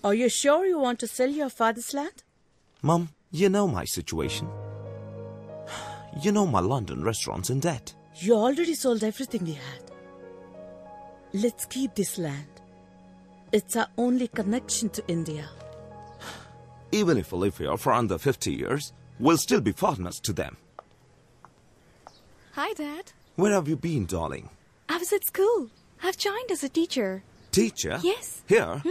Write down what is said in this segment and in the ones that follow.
Are you sure you want to sell your father's land? Mum, you know my situation. You know my London restaurant's in debt. You already sold everything we had. Let's keep this land. It's our only connection to India. Even if we live here for under 50 years, we'll still be foreigners to them. Hi, Dad. Where have you been, darling? I was at school. I've joined as a teacher. Teacher? Yes. Here?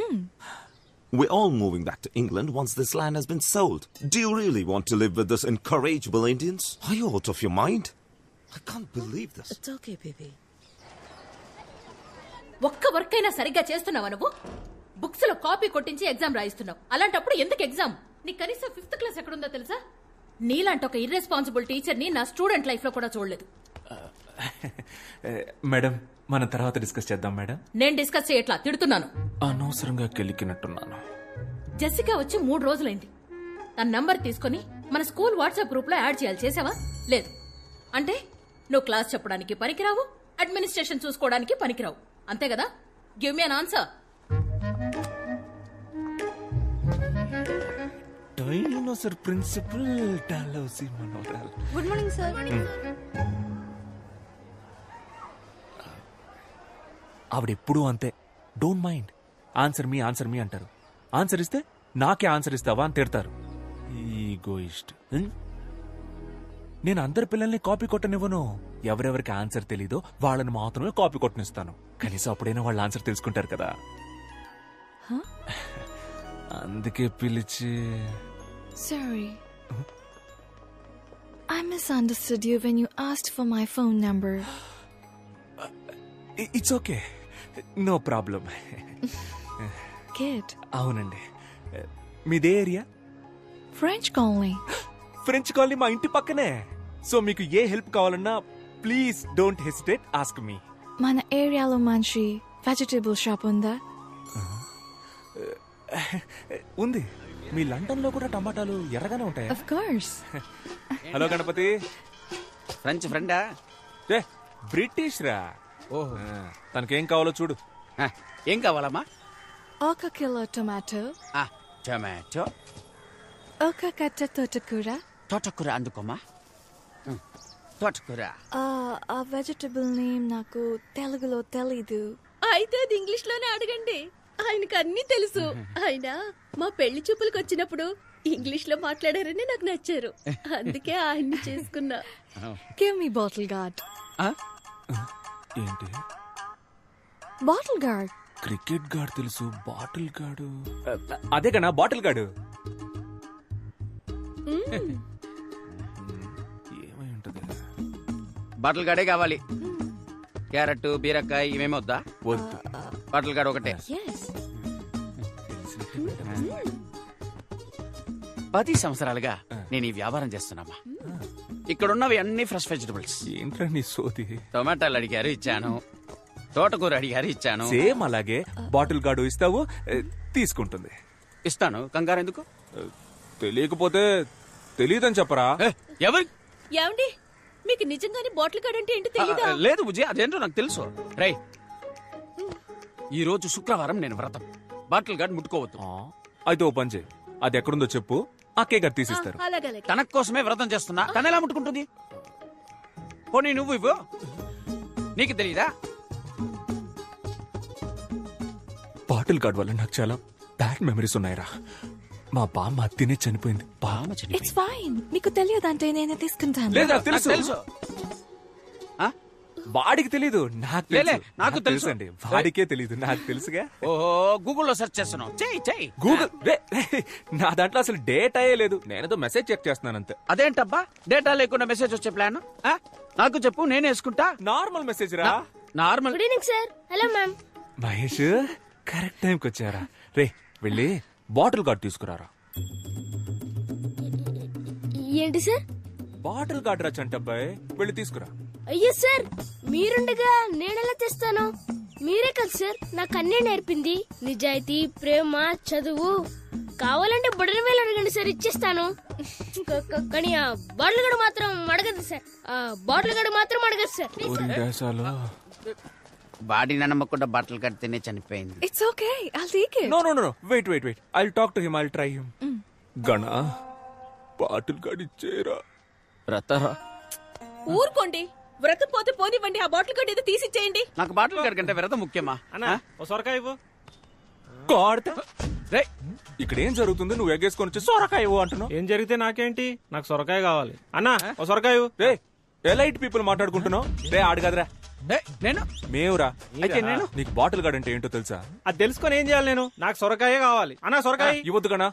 We're all moving back to England once this land has been sold. Do you really want to live with those incorrigible Indians? Are you out of your mind? I can't believe this. It's okay, baby. ఒక్క work అయినా సరిగ్గా చేస్తున్నావా నువ్వు? Books లో copy కొట్టించి exam రాయిస్తున్నావు. అలాంటప్పుడు ఎందుకు exam? నీ కనీసం 5th క్లాస్ ఎక్కడుందో తెలుసా? నీలాంటి ఒక ఇర్రెస్పాన్సిబుల్ టీచర్ ని నా స్టూడెంట్ లైఫ్ లో కూడా చూడలేదు. మేడం, మనం తర్వాత డిస్కస్ చేద్దాం మేడం. నేను డిస్కస్ చేయట్లా, తిడుతున్నాను. అనవసరంగా కెలికినట్టున్నాను. జెసికా వచ్చి 3 రోజులైంది. తన నంబర్ తీసుకుని మన స్కూల్ వాట్సాప్ గ్రూప్ లో యాడ్ చేయాలి. చేసావా? లేదు. అంటే నువ్వు క్లాస్ చెప్పడానికి పనికిరావు, అడ్మినిస్ట్రేషన్ చూసుకోవడానికి పనికిరావు, అంతే కదా? Give me an answer. Dinosaur principal డాలౌసి మనోరల్. Good morning, sir. ఆవిడెప్పుడూ అంతే. Don't mind. ఆన్సర్ మీ అంటారు. ఆన్సర్ ఇస్తే నాకే ఆన్సర్ ఇస్తావా అని తిడతారు. ఈగోయిస్ట్. నేను అందరి పిల్లల్ని కాపీ కొట్టనివ్వను. ఎవరెవరికి ఆన్సర్ తెలీదో వాళ్ళని మాత్రమే కాపీ కొట్టనిస్తాను. కనీసం అప్పుడైనా వాళ్ళ ఆన్సర్ తెలుసుకుంటారు కదా. అందుకే పిలిచి. Sorry. I misunderstood you when you asked for my phone number. It's okay, no problem. Kid. అవునండి. మీదే area? French colony. French colony మా ఇంటి పక్కనే. సో మీకు ఏ హెల్ప్ కావాలన్నా please don't hesitate, ask me. మన ఏరియాలో మంచి వెజిటబుల్ షాప్ ఉందా? ఉంది. మీ లండన్ లో కూడా టమాటాలు ఎర్రగానే ఉంటాయా? Of course. Hello Ganapathi. French ఫ్రెండా? బ్రిటిష్ రా. తనకేం కావాలో చూడు. ఏం కావాలమ్మా? 1 కిలో టొమాటో. టొమాటో. 1 కట్ట తోటకూర. తోటకూర అందుకోమా. తోటకూర. ఆ వెజిటబుల్ నేమ్ నాకు తెలుగులో తెలీదు. అయితే అది ఇంగ్లీష్ లోనే అడగండి, ఆయనకు అన్ని తెలుసు. ఆయన మా పెళ్లి చూపులకు వచ్చినప్పుడు ఇంగ్లీష్ లో మాట్లాడారని నాకు నచ్చారు, అందుకే ఆయన్ని చేసుకున్నా. Give me bottle guard. ఏంటి? Bottle guard. క్రికెట్ గార్డ్ తెలుసు, బాటిల్ గార్డు అదే కన్నా బాటిల్ గార్డు. ఏమై ఉంటది? బాటిల్ గార్డే కావాలి. క్యారెట్, బీరకాయ ఇవేమీ వద్దా? వద్దు. బాటిల్ గార్డ్ ఒకటే. Yes. 10 సంవత్సరాలుగా నేను ఈ వ్యాపారం చేస్తున్నామా. ఇక్కడున్నవి అన్ని ఫ్రెష్ వెజిటబుల్స్. ఏంట్రా నీ సోది? టొమాటోలు అడిగారు, ఇచ్చాను. తోటకూర అడిగారు, ఇచ్చాను. సేమ్ అలాగే బాటిల్ గార్డు ఇస్తావు, తీసుకుంటుంది. ఇస్తాను, కంగారు ఎందుకు? తెలియకపోతే తెలియదని చెప్పరా. ఎవరు? ఏమండి, మీకు నిజంగానే బాటిల్ గార్డ్ అంటే ఏంటో తెలియదా? లేదు బుజ్జి, అదేంటో నాకు తెలుసు. రై, ఈ రోజు శుక్రవారం నేను వ్రతం. బాటిల్ గార్డ్ ముట్టుకోవద్దు. అయితే ఓ పని చేయి, అది ఎక్కడుందో చెప్పు, అక్కే గారు తీసిస్తారు. తన కోసమే వ్రతం చేస్తున్నా, తన ఎలా ముట్టుకుంటుంది? పోనీ నువ్వు ఇవ్వు, నీకు తెలీదా? బాటిల్ గార్డ్ వల్ల నాకు చాలా బ్యాడ్ మెమరీస్ ఉన్నాయిరా. మా బామ్మ తినే చనిపోయింది. It's fine. మీకు తెలియదంటే నేనే తీసుకుంటాను. లేదా తెలుసు. వాడికి తెలీదు, నాకు తెలుసు అండి. వాడికే తెలీదు, నాకు తెలుసుగా. ఓహో, గూగుల్లో సెర్చ్ చేస్తున్నావు. చెయ్యి. గూగుల్ నా దాంట్లో అసలు డేటా లేదు. నేనేదో మెసేజ్ చెక్ చేస్తున్నాను అంతే. అదేంటబ్బా, డేటా లేకుండా మెసేజ్ వచ్చే ప్లాన్? నాకు చెప్పు, నేను వేసుకుంటా. నార్మల్ మెసేజ్ రా. Normal. Good evening sir. Hello ma'am. Mahesh, correct టైంకి వచ్చారా. రే వెళ్ళి బాటిల్ గార్డ్ తీసుకురారా. ఏంటి సార్? బాటిల్ గార్డ్ రా చంటబ్బాయ్, వెళ్ళి తీసుకురా. అయ్యో సార్, మీరుండగా నేనెలా తెస్తాను? మీరే కదా సార్ నాకు అన్నీ నేర్పింది. నిజాయితీ, ప్రేమ, చదువు. కావాలంటే బుడని వేలు అడగండి సార్, ఇచ్చేస్తాను. కానీ ఆ బాటిల్ గడు మాత్రం అడగదు సార్. ఆ బాటిల్ గడు మాత్రం అడగదు సార్. బాడీని నమ్మకుండా బట్టలు కడితేనే చనిపోయింది. It's okay, I'll take it. No no no wait wait wait I talk to him, I try him. గణా బాటిల్ గడిచేరా రతారా ఊరుకోండి, వ్రతం పోతే పోనివ్వండి, ఆ బాటిల్ కట్టి ఏదో తీసిచ్చేయండి. నాకు బాటిల్ కడకంటే వ్రతం ముఖ్యమా? సొరకాయ ఇవ్వు. రే ఇక్కడ ఏం జరుగుతుంది? నువ్వు ఎగ్గేసుకొని వచ్చి సొరకాయ ఇవ్వు అంటున్నావు. ఏం జరిగితే నాకేంటి, నాకు సొరకాయ కావాలి. అన్నా ఓ సొరకాయ ఇవ్వు. రే ఎలైట్ పీపుల్ మాట్లాడుకుంటున్నావు. రే ఆడు కదరా నేను మేవురా. అయితే నేను నీకు బాటిల్ గార్డ్ అంటే ఏంటో తెలుసా? అది తెలుసుకొని ఏం చేయాలి నేను? నాకు సొరకాయే కావాలి. అన్నా సొరకాయ ఇవ్వద్దు కన్నా.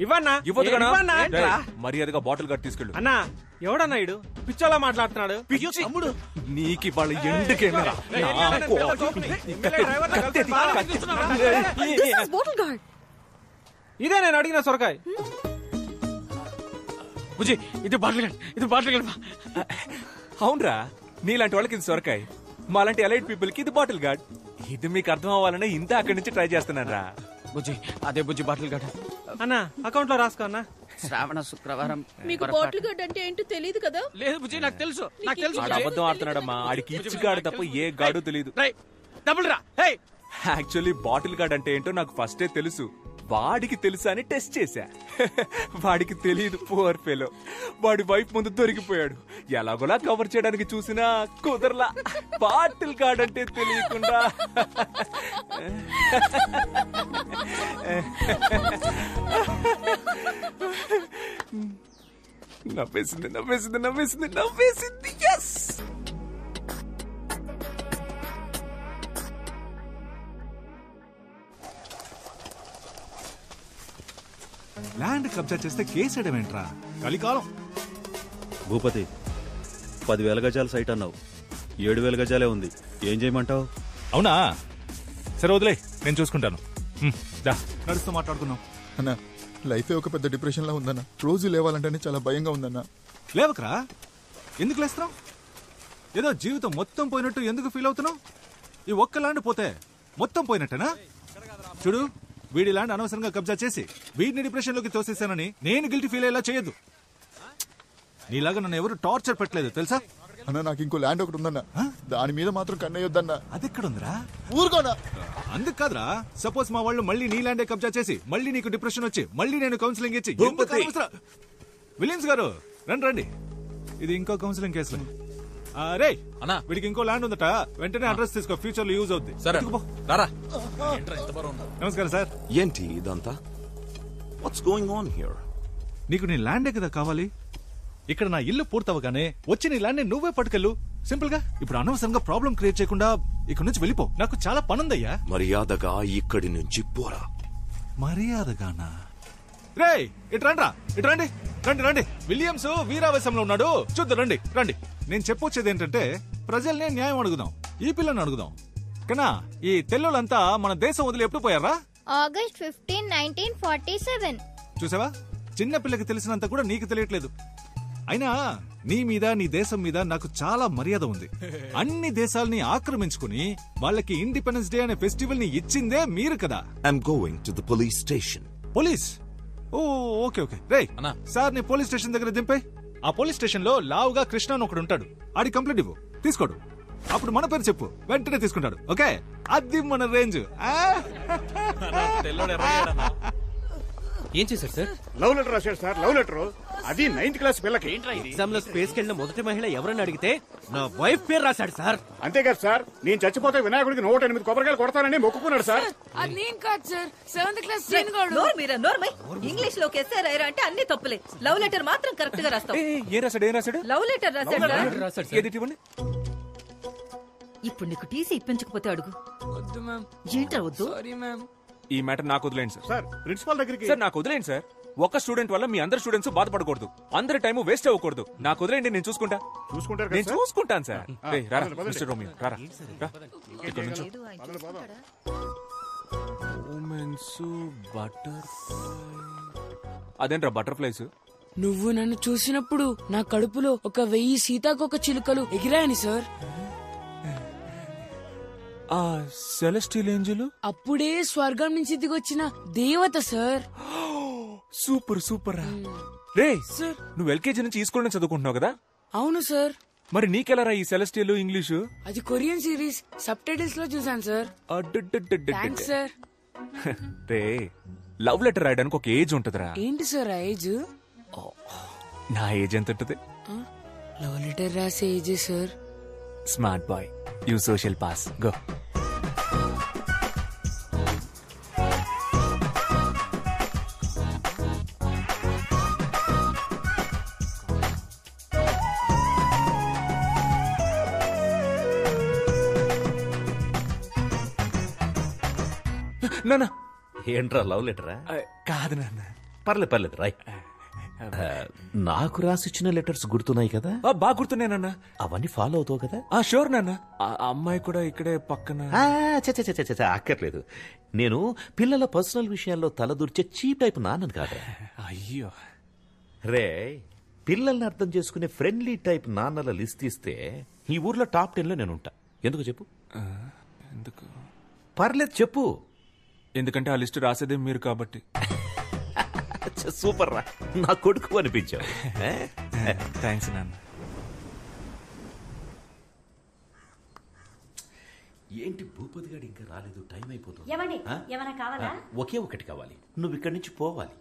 ఇవ్వన్నా. ఇవ్వద్దు కన్నా. ఇవ్వన్నా. రేయ్, మర్యాదగా బాటిల్ గార్డ్ తీసుకెళ్ళు. అన్నా ఎవడన్నా ఇడు పిచ్చోలా మాట్లాడుతున్నాడు? తమ్ముడు నీకు వాళ్ళ ఎందుకేనా బాటిల్ గార్డ్. ఇదే నేను అడిగిన సొరకాయ. బుజ్జి ఇది బాటిల్ గార్డ్, ఇది బాటిల్ గార్డ్. అవునరా, నీలాంటి వాళ్ళకి ఇది సొరకాయ, మాలాంటి ఎలైట్ పీపుల్ కి ఇది బాటిల్ గార్డ్. ఇది మీకు అర్థం అవ్వాలనే ఇంత అక్కడి నుంచి ట్రై చేస్తున్నాను రా. బుజ్జి అదే బుజ్జి బాటిల్ గార్డ్. అన్నా అకౌంట్ లో రాసుకో అన్నా. శ్రావణ శుక్రవారం. మీకు బాటిల్ గడ్ అంటే ఏంటో తెలియదు కదా? లేదు బుజ్జి నాకు తెలుసు, నాకు తెలుసు. ఆడు అబద్ధం ఆడుతున్నాడమ్మా. ఆడికి ఇచ్చి గాడు తప్ప ఏ గాడు తెలియదు. డబుల్ రా. హే యాక్చువల్లీ బాటిల్ గార్డ్ అంటే ఏంటో నాకు ఫస్టే తెలుసు. వాడికి తెలుసా అని టెస్ట్ చేశా. వాడికి తెలియదు, పువర్ ఫెలో. వాడి వైఫ్ ముందు దొరికిపోయాడు. ఎలాగోలా కవర్ చేయడానికి చూసినా కుదరలా. బాటిల్ గార్డ్ అంటే తెలియకుండా నవ్వేసింది నవ్వేసింది నవ్వేసింది నవ్వేసింది. ఎస్ ల్యాండ్ కబ్జా చేస్తే కేసేయడం ఏంట్రా? కలికాలం. భూపతి 10,000 గజాల సైట్ అన్నావు, 7,000 గజాలే ఉంది. ఏం చేయమంటావు? అవునా, సరే వదిలే, నేను చూసుకుంటాను. నడుస్తూ మాట్లాడుకుందాం. అన్నా లైఫే ఒక పెద్ద డిప్రెషన్ లా ఉందన్న. రోజు లేవాలంటేనే చాలా భయంగా ఉందన్న. లేవకరా, ఎందుకు లేస్తున్నావు? ఏదో జీవితం మొత్తం పోయినట్టు ఎందుకు ఫీల్ అవుతున్నావు? ఈ ఒక్క ల్యాండ్ పోతే మొత్తం పోయినట్టేనా? చూడు, వీడి ల్యాండ్ అనవసరంగా కబ్జా చేసి వీడిని డిప్రెషన్ లోకి తోసేశానని నేను గిల్టీ ఫీల్ అయ్యేలా చేయొద్దు. నీలాగా నన్ను ఎవరు టార్చర్ పెట్టలేదు తెలుసా? అన్న నాకు ఇంకో ల్యాండ్ ఒకటి ఉందన్న, దాని మీద మాత్రం కన్నయ్యొద్దన్న. అది ఎక్కడుందిరా? ఊరుకోనా. అందుకు కాదురా, సపోజ్ మా వాళ్ళు మళ్ళీ నీ ల్యాండే కబ్జా చేసి మళ్ళీ నీకు డిప్రెషన్ వచ్చి మళ్ళీ నేను కౌన్సిలింగ్ ఇచ్చి. విలియమ్స్ గారు రండి రండి, ఇది ఇంకో కౌన్సిలింగ్ కేసులు. రే అన్నా, వీడికి ఇంకో ల్యాండ్ ఉందట, వెంటనే అడ్రస్ తీసుకో, ఫ్యూచర్ లో యూజ్ అవుద్ది. నమస్కారం సార్. ఏంటి ఇదంతా? What's going on here? నీకు నీ ల్యాండే కదా కావాలి. ఇక్కడ నా ఇల్లు పూర్తవగానే వచ్చి నీ ల్యాండ్ నువ్వే పట్టుకెళ్ళు, సింపుల్ గా. ఇప్పుడు అనవసరంగా ప్రాబ్లం క్రియేట్ చేయకుండా ఇక్కడ నుంచి వెళ్ళిపో. నాకు చాలా పనుందయ్యా. మర్యాదగా ఇక్కడి నుంచి పోరా. మర్యాదగానా? రే ఇట్రండ్రా, ఇట్రండి, రండి రండి. విలియమ్స్ వీరావేశంలో ఉన్నాడు, చూద్దాం రండి రండి. నేను చెప్పొచ్చేది ఏంటంటే, ప్రజల్నే న్యాయం అడుగుదాం, ఈ పిల్లని అడుగుదాం. కన్నా ఈ తెల్లులంతా మన దేశం వదిలి ఎప్పుడు పోయారా? ఆగస్ట్ 15, 1947. చూసావా, చిన్న పిల్లకి తెలిసినంత కూడా నీకు తెలియట్లేదు. అయినా నీ మీద, నీ దేశం మీద నాకు చాలా మర్యాద ఉంది. అన్ని దేశాలని ఆక్రమించుకుని వాళ్ళకి ఇండిపెండెన్స్ డే అనే ఫెస్టివల్ ని ఇచ్చిందే మీరు కదా. I'm going to the police station. Police? Oh okay okay. రే సార్ ని పోలీస్ స్టేషన్ దగ్గర దింపే. ఆ పోలీస్ స్టేషన్ లో లావుగా కృష్ణ అని ఒకడు ఉంటాడు. ఆడి కంప్లైంట్ ఇవ్వు, తీసుకోడు. అప్పుడు మన పేరు చెప్పు, వెంటనే తీసుకుంటాడు. ఓకే, అది మన రేంజ్. ఏం చేశారు సార్? లవ్ లెటర్ రాశాడు సార్, లవ్ లెటర్. అది 9th క్లాస్ పిల్లకి. ఎగ్జామ్ లో స్పేస్ కెళ్ళిన మొదటి మహిళ ఎవరని అడిగితే నా వైఫ్ పేరు రాశాడు సార్. అంతేకాదు సార్, నేను చచ్చిపోతే వినాయకుడికి 108 కొబ్బరికాయలు కొడతానని మొక్కుకున్నాడు సార్. అది నేను కాదు సార్, 7th క్లాస్ ఇంగ్లీష్ లోకి ఎస్ఆర్ అంటే అన్ని తప్పులే. లవ్ లెటర్ మాత్రం కరెక్ట్ గా రాస్తావు. ఏం రాశాడు? ఏం రాశాడు? లవ్ లెటర్ రాశాడు. ఏది ఇవ్వండి. ఇప్పుడు నీకు టీసీ ఇప్పించకపోతే అడుగు. వద్దు మ్యామ్. ఏంట్రా వద్దు? Sorry ma'am. ఈ మ్యాటర్ నాకు వదిలేండి సార్. సార్ ప్రిన్సిపాల్ దగ్గరికి. సార్ నాకు వదిలేండి సార్. ఒక స్టూడెంట్ వల్ల మీ అందరు స్టూడెంట్స్ బాధపడకూడదు, అందరి టైం వేస్ట్ అవ్వకూడదు. నాకు వదిలేండి, నేను చూసుకుంటా. చూసుకుంటారు, నేను చూసుకుంటాను సార్. మిస్టర్ రోమియో రారా. అదేంట్రా బటర్ఫ్లైస్? నువ్వు నన్ను చూసినప్పుడు నా కడుపులో 1000 సీతాకోక చిలుకలు ఎగిరాయని సార్. ఆ సెలెస్టియల్ ఏంజెల్ అప్పుడే స్వర్గం నుంచి దిగొచ్చిన దేవత సార్. సూపర్ సూపర్ రా. రే సార్, నువ్వు ఎల్కేజీ నుంచి ఈ స్కూల్ నుంచి చదువుకుంటున్నావు కదా? అవును సార్. మరి నీకెలారా ఈ సెలెస్టియల్ ఇంగ్లీషు? అది కొరియన్ సిరీస్, సబ్ టైటిల్స్ లో చూసాను సార్. Thanks sir. రే, లవ్ లెటర్ రాయడానికి ఒక ఏజ్ ఉంటదిరా. ఏంటి సార్ ఆ ఏజ్? నా ఏజ్ ఎంత ఉంటది? లవ్ లెటర్ రాసే age sir. Smart boy, you social pass, go. నాన్న, ఏంట్రా లవ్ లెటరా? కాదు నాన్న. పర్లేదు రాయ్. నాకు రాసిచ్చిన లెటర్స్ గుర్తున్నాయి కదా? బాగా గుర్తున్నానన్నా. అవన్నీ ఫాలో అవుతావు కదా? షూర్ నాన్న. అమ్మాయి కూడా ఇక్కడే పక్కన. అక్కర్లేదు. నేను పిల్లల పర్సనల్ విషయాల్లో తలదూర్చే చీప్ టైప్ నాన్నను కాదా. అయ్యో రే, పిల్లల్ని అర్థం చేసుకునే ఫ్రెండ్లీ టైప్ నాన్నల లిస్ట్ ఇస్తే ఈ ఊర్లో టాప్ 10 లో నేను ఉంటా. ఎందుకు చెప్పు? ఎందుకు? పర్లేదు చెప్పు. ఎందుకంటే ఆ లిస్టు రాసేదే మీరు కాబట్టి. సూపర్ రా, నా కొడుకు అనిపించావు. థ్యాంక్స్ నాన్న. ఏంటి భూపతి గారు ఇంకా రాలేదు? టైం అయిపోతుంది. ఏమైనా కావాలా? ఒకే ఒకటి కావాలి. నువ్వు ఇక్కడి నుంచి పోవాలి.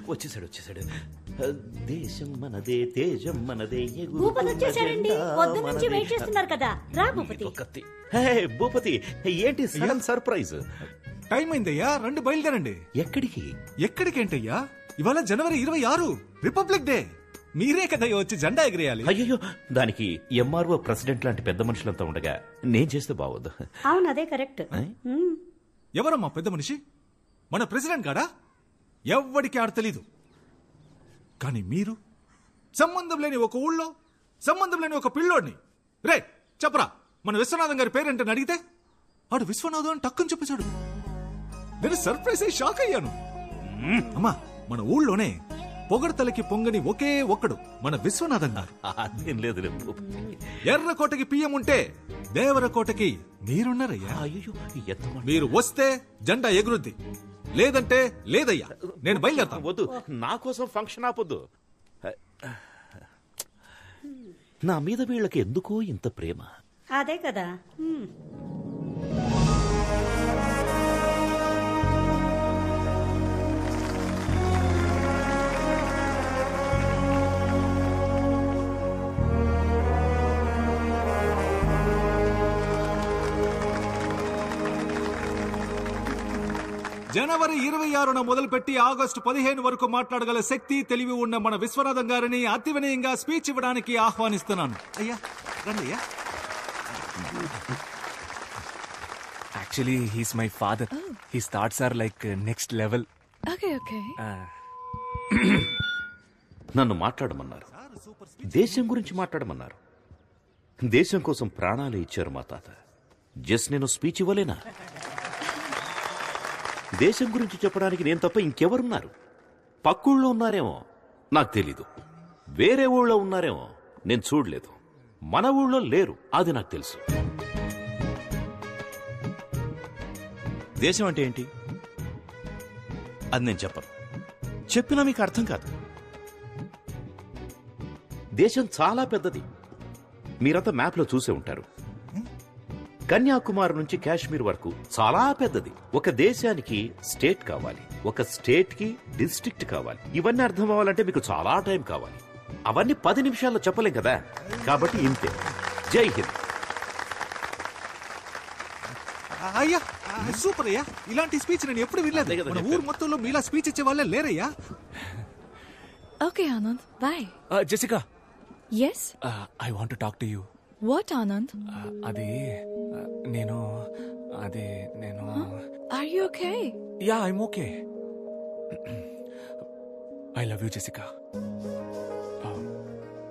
వచ్చేసాడు. దేశం మనదే, తేజం మనదే. భూపతి వచ్చేసారండి. పొద్దు నుంచి వెయిట్ చేస్తున్నారు కదా. రా భూపతి. భూపతి, ఏంటి సడన్ సర్ప్రైజ్? టైం అయిందయ్యా, రండి బయలుదేరండి. ఎక్కడికి? ఎక్కడికేంటయ్యా? ఇవాళ జనవరి 26, రిపబ్లిక్ డే. మీరే కదయ్యా వచ్చి జెండా ఎగిరేయాలి. అయ్యో, దానికి ఎంఆర్ఓ ప్రెసిడెంట్ లాంటి పెద్ద మనుషులంతా ఉండగా నేను చేస్తే బాగోదు. అవును, అదే కరెక్ట్. ఎవరమ్మా పెద్ద మనిషి? మన ప్రెసిడెంట్ కాడా? ఎవ్వడికి ఆడ తెలీదు. కానీ మీరు సంబంధం లేని ఒక ఊళ్ళో సంబంధం లేని ఒక పిల్లోడిని, రే చెప్పరా మన విశ్వనాథం గారి పేరేంటని అడిగితే ఆడు విశ్వనాథం అని టక్కుని చెప్పేశాడు. నేను సర్ప్రైజ్ అయ్యి షాక్ అయ్యాను. అమ్మా, మన ఊళ్ళోనే పొగడతలకి పొంగని ఒకే ఒక్కడు మన విశ్వనాథం గారు. అదేం లేదు. ఎర్రకోటకి పియ్యం ఉంటే దేవరకోటకి మీరున్నారయ్యా. మీరు వస్తే జెండా ఎగురుద్ది, లేదంటే లేదయ్యా. నేను బయలుదేరతాను. వద్దు, నా కోసం ఫంక్షన్ ఆపొద్దు. నా మీద వీళ్ళకి ఎందుకో ఇంత ప్రేమ. అదే కదా. జనవరి 26న మొదలుపెట్టి ఆగస్టు 15 వరకు మాట్లాడగల శక్తి, తెలివి ఉన్న మన విశ్వనాథం గారిని అతి వినయంగా స్పీచ్ ఇవ్వడానికి ఆహ్వానిస్తున్నాను. అయ్యా రండి అయ్యా. Actually he's my father. He thoughts are like next level. నన్ను మాట్లాడమన్నారు, దేశం గురించి మాట్లాడమన్నారు. దేశం కోసం ప్రాణాలు ఇచ్చారు మా తాత. జస్ట్ నేను స్పీచ్ ఇవ్వలేనా? దేశం గురించి చెప్పడానికి నేను తప్ప ఇంకెవరున్నారు? పక్కూళ్ళో ఉన్నారేమో, నాకు తెలీదు. వేరే ఊళ్ళో ఉన్నారేమో, నేను చూడలేదు. మన ఊళ్ళో లేరు, అది నాకు తెలుసు. దేశం అంటే ఏంటి అది నేను చెప్పను. చెప్పినా మీకు అర్థం కాదు. దేశం చాలా పెద్దది. మీరంతా మ్యాప్లో చూసే ఉంటారు. కన్యాకుమారి నుంచి కాశ్మీర్ వరకు చాలా పెద్దది. ఒక దేశానికి స్టేట్ కావాలి, ఒక స్టేట్ కి డిస్ట్రిక్ట్ కావాలి. ఇవన్నీ అర్థం అవ్వాలంటే మీకు చాలా టైం కావాలి. అవన్నీ 10 నిమిషాల్లో చెప్పలేం కదా. కాబట్టి ఇంతే. జై హింద్. అయ్యా సూపర్ అయ్యా, ఇలాంటి స్పీచ్ నేను ఎప్పుడు వినలేదు. మన ఊరు మొత్తంలో మీలా స్పీచ్ ఇచ్చే వాళ్ళే లేరయ్యా. Okay Anand, bye. Jessica, yes, I want to talk to you. what Anand? అది నేను are you okay? Yeah, I'm okay. I love you, Jessica.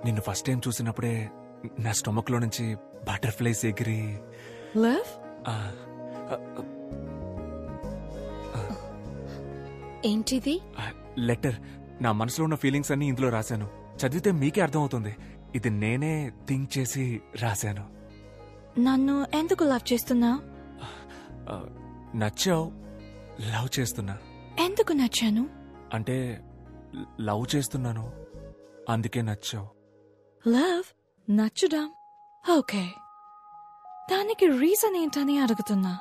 నిన్ను ఫస్ట్ టైం చూసినప్పుడే నా స్టొమక్ లో నుంచి బటర్ఫ్లైస్ ఎగిరి Love? ఏంటిది? లెటర్. నా మనసులో ఉన్న ఫీలింగ్స్ అన్ని ఇందులో రాశాను. చదివితే మీకే అర్థం అవుతుంది. ఇది నేనే థింక్ చేసి రాశాను. నన్ను ఎందుకు లవ్ చేస్తున్నా? నచ్చావు, లవ్ చేస్తున్నా. ఎందుకు నచ్చాను? అంటే లవ్ చేస్తున్నాను అందుకే నచ్చావు. లవ్ నచ్చడం ఓకే, దానికి రీజన్ ఏంటని అడుగుతున్నా.